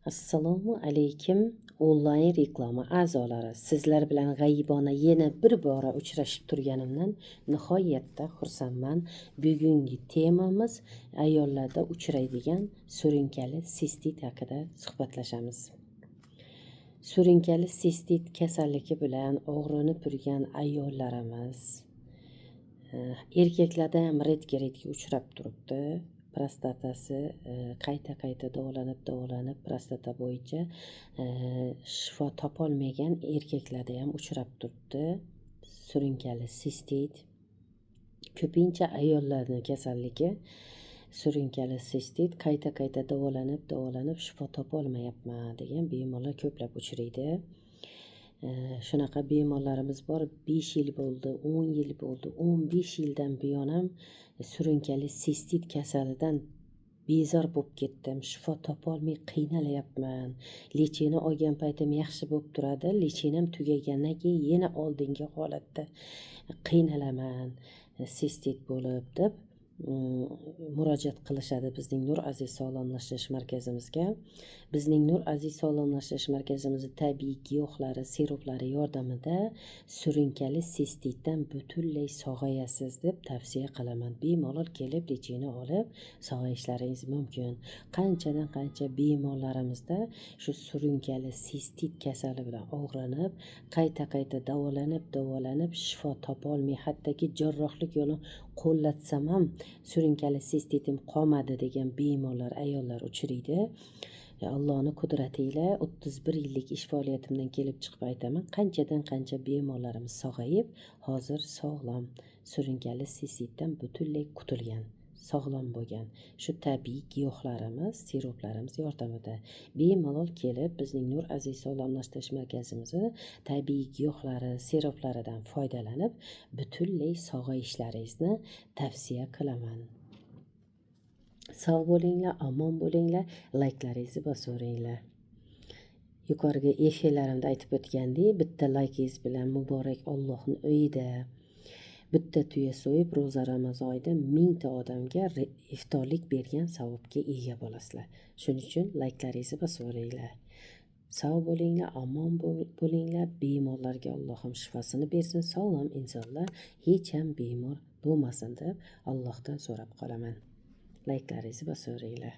Assalomu alaykum onlayn reklama a'zolari. Sizlar bilan g'aybona yana bir bora uchrashib turganimdan nihoyatda xursandman. Bugungi temamiz ayollarda uchraydigan surunkali sistit haqida suhbatlashamiz. Surunkali sistit kasalligi bilan og'rinib turgan ayollarimiz erkaklarda ham ret-keretga uchrab turibdi. Prostatasi qayta davolanib prostata bo'yicha shifo topolmagan erkaklarda ham uchrab turibdi. Surunkali sistit ko'pincha ayollarning kasalligi. Surunkali sistit qayta davolanib shifo topolmayapman degan bemorlar ko'plab uchraydi. Shunaqa bemorlarimiz bor. 5 yil bo'ldi, 10 yil bo'ldi, 15 yildan buyon ham surunkali sistit kasalidan bezor bo'lib ketdim. Shifo topolmay qiynalyapman. Lechini olgan paytim yaxshi bo'lib turadi. Lechinam tugagandan keyin yana oldingi holatda qiynalaman. Sistit bo'lib deb murojaat qilishadi bizning Nur Aziz sog'lomlashtirish markazimizga. Bizning Nur Aziz sog'lomlashtirish markazimizning tabiiy giyohlari, siruplari yordamida surunkali sistitdan butunlay sog'ayasiz deb tavsiya qilaman. Bemalol kelib lechini olib sog'ayishlaringiz mumkin. Qanchadan qancha bemorlarimizda shu surunkali sistit kasali bilan og'rinib, qayta davolanib shifo topolmay, hattoki jarrohlik yo'lini qo'llatsam ham surunkali sistitim qolmadi degan bemorlar, ayollar uchraydi. Allohning qudrati ila 31 yillik ish faoliyatimdan kelib chiqib aytaman, qanchadan qancha bemorlarimiz sog'ayib, hozir sog'lom, surunkali sistitdan butunlay qutulgan, sog'lom bo'lgan. Shu tabiiy giyohlarimiz, siruplarimiz yordamida bemalol kelib bizning Nur Aziz sog'lomlashtirish markazimizning tabiiy giyohlari, siruplaridan foydalanib butunlay sog'ayishlaringizni tavsiya qilaman. Sog' bo'linglar, omon bo'linglar, layklaringizni bosaveringlar. Yuqoriga efirlarimda aytib o'tgandek, bitta laykingiz bilan muborak Allohning uyida bitta tuya so'yib ro'za Ramazon oyida 1000 ta odamga iftorlik bergan savobga ega bo'lasizlar. Shuning uchun layklaringizni bosaveringlar. Sog' bo'linglar, omon bo'linglar. Bemorlarga Allohim shifosini bersin. Sog'lom insonlar hech ham bemor bo'lmasin deb Allohdan so'rab qolaman. Layklaringizni bosaveringlar.